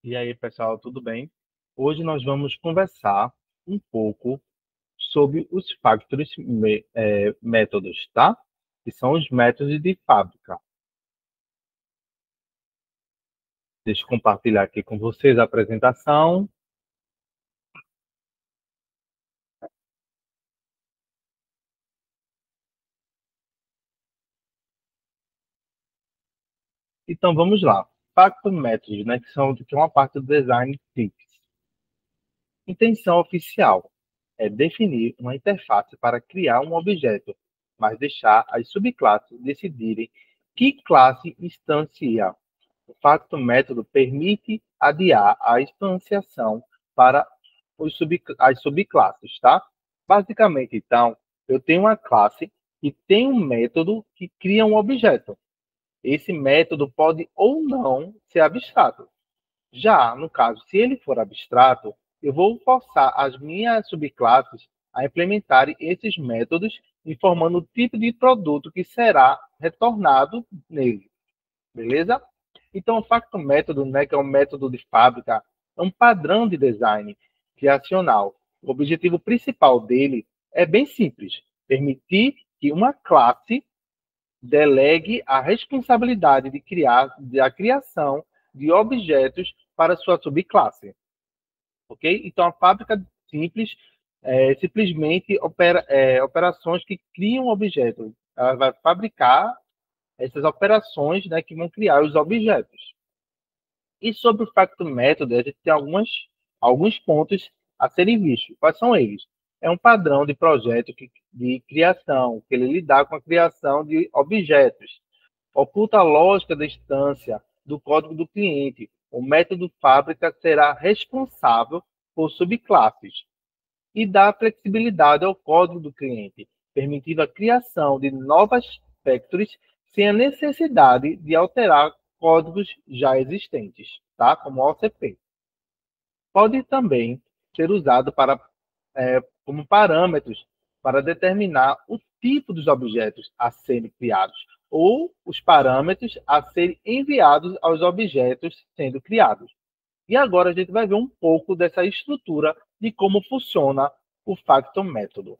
E aí, pessoal, tudo bem? Hoje nós vamos conversar um pouco sobre os métodos, tá? Que são os métodos de fábrica. Deixa eu compartilhar aqui com vocês a apresentação. Então, vamos lá. Factor métodos, né? Que é uma parte do design thinking. Intenção oficial é definir uma interface para criar um objeto, mas deixar as subclasses decidirem que classe instancia. O facto método permite adiar a instanciação para as subclasses, tá? Basicamente, então, eu tenho uma classe que tem um método que cria um objeto. Esse método pode ou não ser abstrato. Já, no caso, se ele for abstrato, eu vou forçar as minhas subclasses a implementarem esses métodos, informando o tipo de produto que será retornado nele. Beleza? Então, o Facto Método, né, que é um método de fábrica, é um padrão de design criacional. O objetivo principal dele é bem simples: permitir que uma classe delegue a responsabilidade de criar da criação de objetos para sua subclasse, ok? Então, a fábrica simples simplesmente operações que criam objetos. Ela vai fabricar essas operações, né, que vão criar os objetos. E sobre o Facto Método, a gente tem alguns pontos a serem vistos. Quais são eles? É um padrão de projeto de criação, que ele lidar com a criação de objetos. Oculta a lógica da instância do código do cliente. O método fábrica será responsável por subclasses e dá flexibilidade ao código do cliente, permitindo a criação de novas factories sem a necessidade de alterar códigos já existentes, tá? Como o OCP. Pode também ser usado como parâmetros para determinar o tipo dos objetos a serem criados ou os parâmetros a serem enviados aos objetos sendo criados. E agora a gente vai ver um pouco dessa estrutura de como funciona o Factor Método.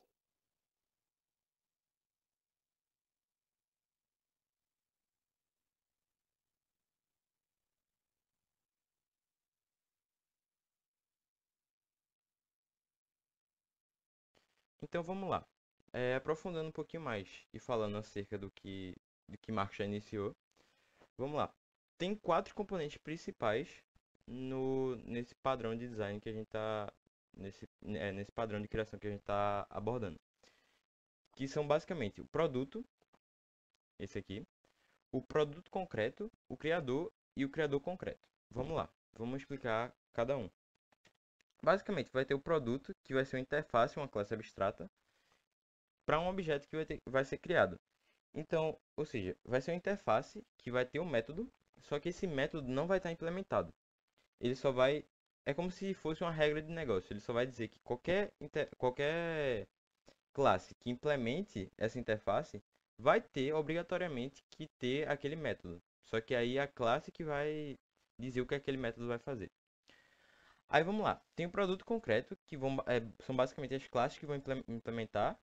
Então vamos lá. Aprofundando um pouquinho mais e falando acerca do que Marco já iniciou, vamos lá. Tem quatro componentes principais nesse padrão de design que a gente está nesse padrão de criação que a gente está abordando, que são basicamente o produto, esse aqui, o produto concreto, o criador e o criador concreto. Vamos lá, vamos explicar cada um. Basicamente, vai ter o produto, que vai ser uma interface, uma classe abstrata, para um objeto que vai ser criado. Então, ou seja, vai ser uma interface que vai ter um método, só que esse método não vai estar implementado. Ele só vai. É como se fosse uma regra de negócio. Ele só vai dizer que qualquer classe que implemente essa interface vai ter obrigatoriamente que ter aquele método. Só que aí é a classe que vai dizer o que aquele método vai fazer. Aí vamos lá. Tem um produto concreto que são basicamente as classes que vão implementar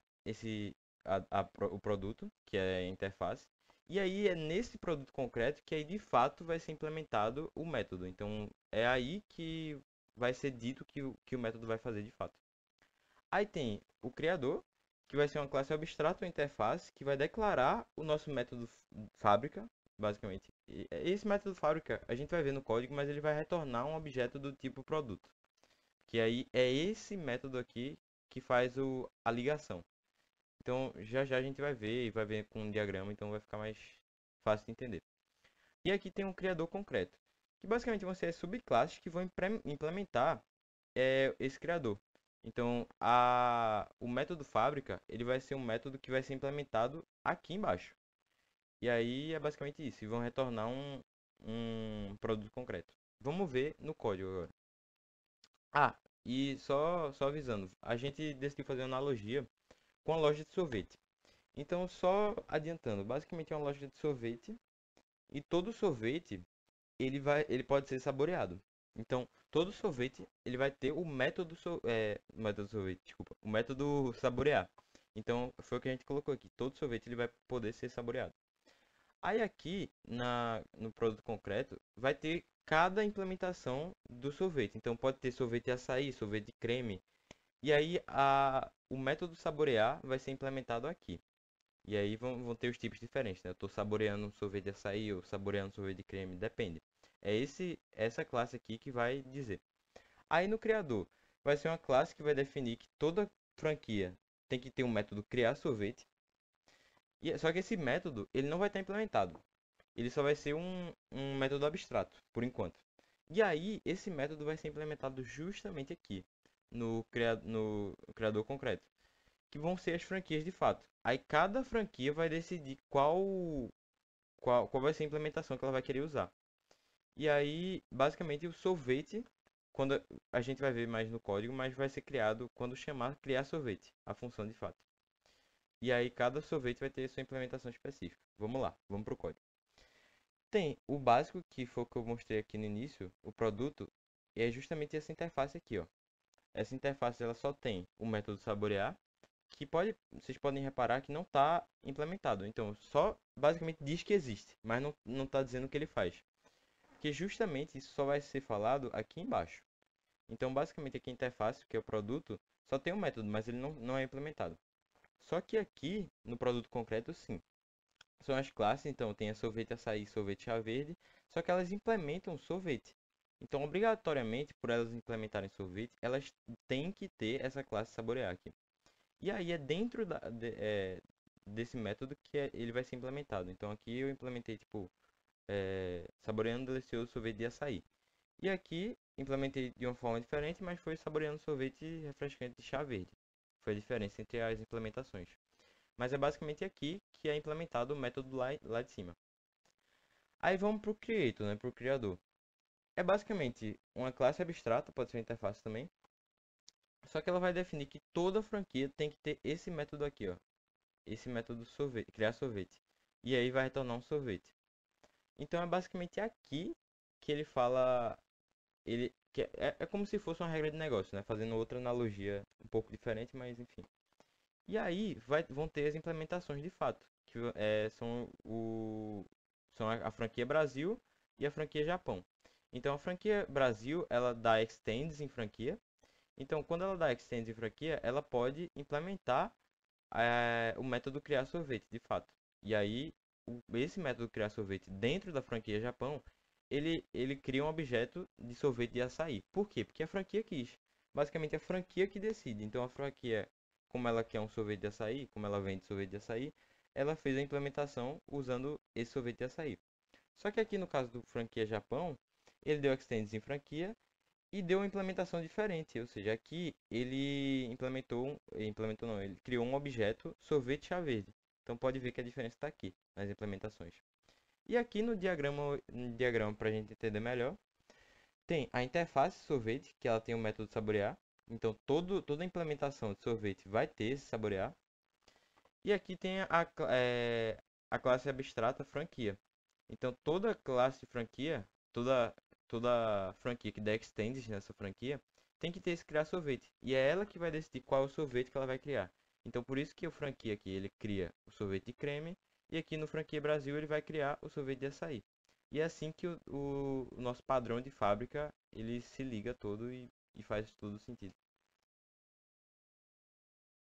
o produto, que é a interface. E aí é nesse produto concreto que aí de fato vai ser implementado o método. Então é aí que vai ser dito que o método vai fazer de fato. Aí tem o criador, que vai ser uma classe abstrata ou interface, que vai declarar o nosso método fábrica, basicamente. E esse método fábrica a gente vai ver no código, mas ele vai retornar um objeto do tipo produto. Que aí é esse método aqui que faz a ligação. Então já já a gente vai ver e vai ver com um diagrama, então vai ficar mais fácil de entender. E aqui tem um criador concreto, que basicamente vão ser as subclasses que vão implementar esse criador. Então o método fábrica ele vai ser um método que vai ser implementado aqui embaixo. E aí é basicamente isso, e vão retornar um produto concreto. Vamos ver no código agora. Ah, e só avisando, a gente decidiu fazer uma analogia com a loja de sorvete. Então, só adiantando, basicamente é uma loja de sorvete e todo sorvete ele pode ser saboreado. Então, todo sorvete, ele vai ter o método, método sorvete, desculpa, o método saborear. Então, foi o que a gente colocou aqui. Todo sorvete, ele vai poder ser saboreado. Aí aqui, no produto concreto, vai ter cada implementação do sorvete. Então, pode ter sorvete de açaí, sorvete de creme. E aí, o método saborear vai ser implementado aqui. E aí vão ter os tipos diferentes, né? Eu estou saboreando um sorvete de açaí ou saboreando um sorvete de creme, depende. É essa classe aqui que vai dizer. Aí no criador, vai ser uma classe que vai definir que toda franquia tem que ter um método criar sorvete. Só que esse método, ele não vai estar implementado. Ele só vai ser um método abstrato, por enquanto. E aí, esse método vai ser implementado justamente aqui, no criador concreto, que vão ser as franquias de fato. Aí cada franquia vai decidir qual vai ser a implementação que ela vai querer usar. E aí, basicamente, o sorvete, quando a gente vai ver mais no código, mas vai ser criado quando chamar criar sorvete, a função de fato. E aí cada sorvete vai ter sua implementação específica. Vamos lá, vamos para o código. Tem o básico, que foi o que eu mostrei aqui no início, o produto, e é justamente essa interface aqui, ó. Essa interface ela só tem o método saborear, que vocês podem reparar que não está implementado. Então, só basicamente diz que existe, mas não está dizendo o que ele faz. Porque justamente isso só vai ser falado aqui embaixo. Então, basicamente aqui a interface, que é o produto, só tem um método, mas ele não é implementado. Só que aqui, no produto concreto, sim. São as classes, então tem a sorvete açaí, sorvete chá verde, só que elas implementam sorvete. Então, obrigatoriamente, por elas implementarem sorvete, elas têm que ter essa classe saborear aqui. E aí é dentro desse método que ele vai ser implementado. Então aqui eu implementei tipo saboreando delicioso sorvete de açaí. E aqui implementei de uma forma diferente, mas foi saboreando sorvete refrescante de chá verde. Foi a diferença entre as implementações. Mas é basicamente aqui que é implementado o método lá de cima. Aí vamos para o creator, né, para o criador. É basicamente uma classe abstrata, pode ser uma interface também. Só que ela vai definir que toda franquia tem que ter esse método aqui, ó. Esse método sorvete, criar sorvete. E aí vai retornar um sorvete. Então é basicamente aqui que ele fala, é como se fosse uma regra de negócio, né? Fazendo outra analogia um pouco diferente, mas enfim. E aí vão ter as implementações de fato, que são a franquia Brasil e a franquia Japão. Então a franquia Brasil, ela dá extends em franquia. Então quando ela dá extends em franquia, ela pode implementar o método criar sorvete, de fato. E aí, esse método criar sorvete dentro da franquia Japão, ele cria um objeto de sorvete de açaí. Por quê? Porque a franquia quis. Basicamente, a franquia que decide. Então, a franquia, como ela quer um sorvete de açaí, como ela vende sorvete de açaí, ela fez a implementação usando esse sorvete de açaí. Só que aqui no caso do franquia Japão, ele deu extends em franquia e deu uma implementação diferente, ou seja, aqui ele implementou não, ele criou um objeto sorvete chá verde. Então pode ver que a diferença está aqui nas implementações. E aqui no diagrama para a gente entender melhor, tem a interface sorvete, que ela tem o método saborear. Então toda a implementação de sorvete vai ter esse saborear. E aqui tem a classe abstrata franquia. Então toda classe de franquia, toda franquia que der extends nessa franquia, tem que ter esse criar sorvete. E é ela que vai decidir qual é o sorvete que ela vai criar. Então por isso que o franquia aqui ele cria o sorvete de creme e aqui no franquia Brasil ele vai criar o sorvete de açaí. E é assim que o nosso padrão de fábrica ele se liga todo e faz tudo sentido.